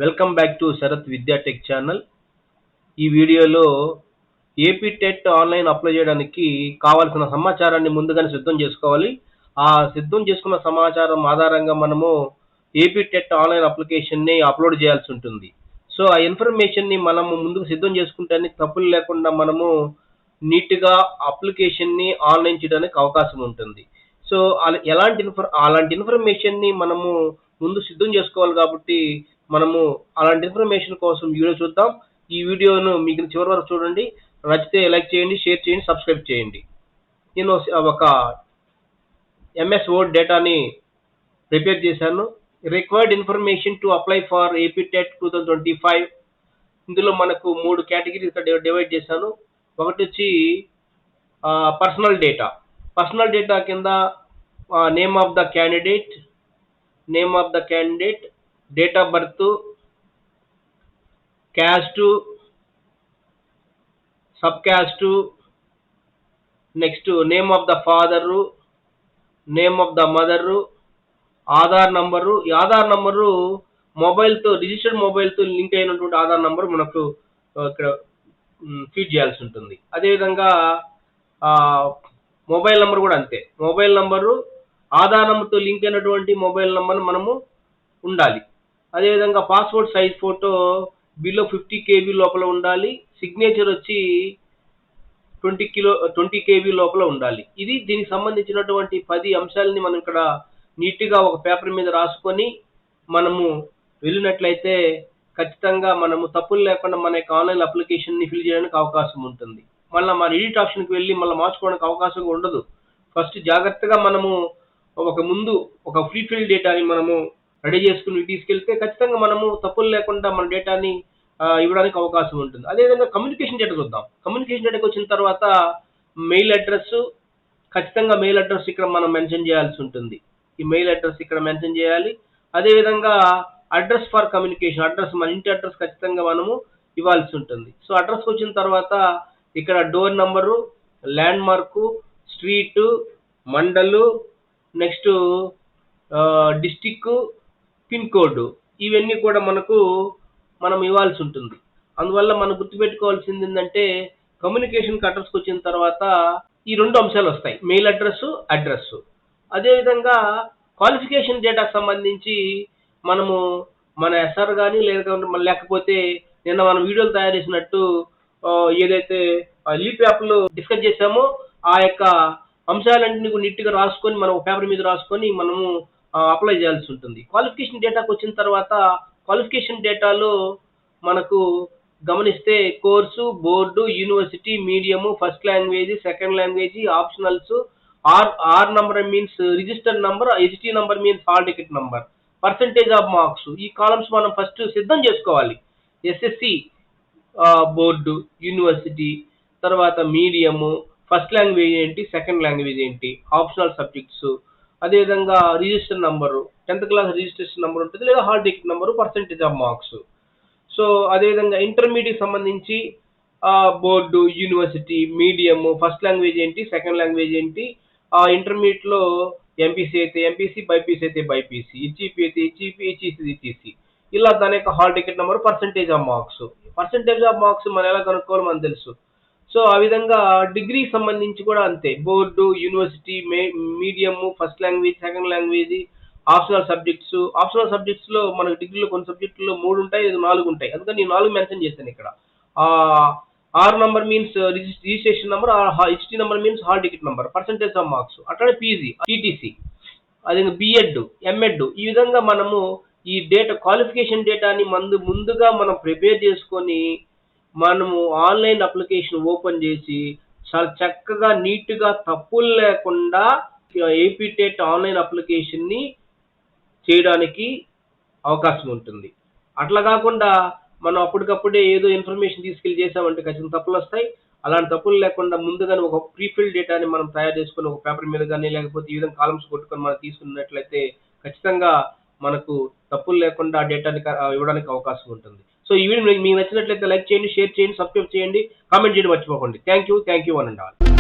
Welcome back to Sarath విద్యా tech channel. ఈ వీడియోలో ఏపీ టెట్ ఆన్లైన్ అప్లై చేయడానికి కావాల్సిన సమాచారాన్ని ముందుగానే సిద్ధం చేసుకోవాలి. ఆ సిద్ధం చేసుకున్న సమాచారం ఆధారంగా మనము ఏపీ టెట్ ఆన్లైన్ అప్లికేషన్ని అప్లోడ్ చేయాల్సి ఉంటుంది. సో ఆ ఇన్ఫర్మేషన్ని మనము ముందుకు సిద్ధం చేసుకుంటేనే తప్పులు లేకుండా మనము నీట్గా అప్లికేషన్ని ఆన్లైన్ చేయడానికి అవకాశం ఉంటుంది. సో అలాంటి ఇన్ఫర్మేషన్ని మనము ముందు సిద్ధం చేసుకోవాలి కాబట్టి మనము అలాంటి ఇన్ఫర్మేషన్ కోసం వీడియో చూద్దాం. ఈ వీడియోను మీకు చివరి వరకు చూడండి. నచ్చితే లైక్ చేయండి, షేర్ చేయండి, సబ్స్క్రైబ్ చేయండి. నేను ఒక ఎంఎస్ వర్డ్ డేటాని ప్రిపేర్ చేశాను. Required information to apply for AP TET 2025. ఇందులో మనకు 3 కేటగిరీస్ డివైడ్ చేశాను. ఒకటి వచ్చి పర్సనల్ డేటా కింద name of the candidate, date of birth, caste, sub caste, next name of the father, name of the mother, Aadhaar number. ఈ Aadhaar number registered మొబైల్తో link అయినటువంటి Aadhaar number మనకు ఇక్కడ ఫీడ్ చేయాల్సి ఉంటుంది. అదేవిధంగా మొబైల్ నంబర్ కూడా అంతే. మొబైల్ నంబరు ఆధార్ నంబర్తో లింక్ అయినటువంటి మొబైల్ నంబర్ మనము ఉండాలి. అదేవిధంగా passport size photo below 50 KB లోపల ఉండాలి. సిగ్నేచర్ వచ్చి 20 KB లోపల ఉండాలి. ఇది దీనికి సంబంధించినటువంటి 10 అంశాలని మనం ఇక్కడ నీట్గా ఒక పేపర్ మీద రాసుకొని మనము వెళ్ళినట్లయితే ఖచ్చితంగా మనము తప్పులు లేకుండా మన యొక్క ఆన్లైన్ అప్లికేషన్ని ఫిల్ చేయడానికి అవకాశం ఉంటుంది. మళ్ళీ మన ఎడిట్ ఆప్షన్కి వెళ్ళి మళ్ళీ మార్చుకోవడానికి అవకాశం ఉండదు. ఫస్ట్ జాగ్రత్తగా మనము ఒక ఫ్రీ ఫిల్ డేటాని మనము రెడీ చేసుకుని తీసుకెళ్తే ఖచ్చితంగా మనము తప్పులు లేకుండా మన డేటాని ఇవ్వడానికి అవకాశం ఉంటుంది. అదేవిధంగా కమ్యూనికేషన్ డేటా చూద్దాం. కమ్యూనికేషన్ డేటాకి వచ్చిన తర్వాత మెయిల్ అడ్రస్, ఖచ్చితంగా మెయిల్ అడ్రస్ ఇక్కడ మనం మెన్షన్ చేయాల్సి ఉంటుంది. ఈ మెయిల్ అడ్రస్ ఇక్కడ మెన్షన్ చేయాలి. అదేవిధంగా అడ్రస్ ఫర్ కమ్యూనికేషన్, మన ఇంటి అడ్రస్ ఖచ్చితంగా మనము ఇవ్వాల్సి ఉంటుంది. సో అడ్రస్కి వచ్చిన తర్వాత ఇక్కడ door number, landmark, street, mandal, next district, pin code, ఇవన్నీ కూడా మనం ఇవ్వాల్సి ఉంటుంది. అందువల్ల మనం గుర్తుపెట్టుకోవాల్సింది ఏంటంటే కమ్యూనికేషన్ అడ్రస్కి వచ్చిన తర్వాత ఈ 2 అంశాలు వస్తాయి, మెయిల్ అడ్రస్. అదేవిధంగా క్వాలిఫికేషన్ డేటాకు సంబంధించి మనము మన ఎస్ఆర్ కానీ లేకపోతే నిన్న మనం వీడియోలు తయారు చేసినట్టు ఏదైతే లీప్ యాప్లో డిస్కస్ చేసామో ఆ యొక్క అంశాలన్నింటినీ నీట్గా రాసుకొని మనం పేపర్ మీద రాసుకొని మనము అప్లై చేయాల్సి ఉంటుంది. క్వాలిఫికేషన్ డేటాకు వచ్చిన తర్వాత క్వాలిఫికేషన్ డేటాలో మనకు గమనిస్తే course, board, university, medium, first language, second language, optionals, R number means register number, HT number means hall ticket number, percentage of marks. ఈ కాలమ్స్ మనం ఫస్ట్ సిద్ధం చేసుకోవాలి. ఎస్ఎస్సి, బోర్డు, యూనివర్సిటీ, తర్వాత మీడియము, ఫస్ట్ లాంగ్వేజ్ ఏంటి, second language ఏంటి, optional subjects, అదేవిధంగా register number, 10th class registration number ఉంటుంది, లేదా hall ticket number, percentage of marks. So అదేవిధంగా ఇంటర్మీడియట్ సంబంధించి board, university, medium, first language ఏంటి, సెకండ్ లాంగ్వేజ్ ఏంటి, ఇంటర్మీడియట్లో ఎంపీసీ అయితే ఎంపీసీ, బైపీసీ అయితే బైపీసీ, హెచ్ఈపీ అయితే హెచ్ఈసీ, ఇలా దాని యొక్క hall ticket number, percentage of marks. Percentage of marks మనం ఎలా కనుక్కోవాలో మనకు తెలుసు. సో ఆ విధంగా డిగ్రీకి సంబంధించి కూడా అంతే. Board, university, medium, first language, second language, optional సబ్జెక్ట్స్లో మనకు డిగ్రీలో కొన్ని సబ్జెక్టుల్లో 3 ఉంటాయి, 4 ఉంటాయి. అందుకని నేను 4 మెన్షన్ చేశాను ఇక్కడ. R number means registration number, HT number means hall ticket number, percentage of marks. అట్లానే పీజీ, టీటీసీ, అదే బిఎడ్, ఎంఎడ్, ఈ విధంగా మనము ఈ క్వాలిఫికేషన్ డేటాని ముందుగా మనం ప్రిపేర్ చేసుకొని మనము ఆన్లైన్ అప్లికేషన్ ఓపెన్ చేసి చాలా చక్కగా నీట్గా తప్పులు లేకుండా ఏపీ టెట్ ఆన్లైన్ అప్లికేషన్ని చేయడానికి అవకాశం ఉంటుంది. అట్లా కాకుండా మనం అప్పటికప్పుడే ఏదో ఇన్ఫర్మేషన్ తీసుకెళ్ళి చేసామంటే ఖచ్చితంగా తప్పులు వస్తాయి. అలాంటి తప్పులు లేకుండా ముందుగానే ఒక ప్రీఫిల్ డేటాని మనం తయారు చేసుకొని ఒక పేపర్ మీద కానీ లేకపోతే ఈ విధంగా కాలమ్స్ కొట్టుకొని మనం తీసుకున్నట్లయితే ఖచ్చితంగా మనకు తప్పులు లేకుండా ఆ డేటాని ఇవ్వడానికి అవకాశం ఉంటుంది. సో ఈ వీడియో మీకు నచ్చినట్లయితే లైక్ చేయండి, షేర్ చేయండి, సబ్స్క్రైబ్ చేయండి, కామెంట్ చేయడం మర్చిపోకండి. Thank you, 1 and all.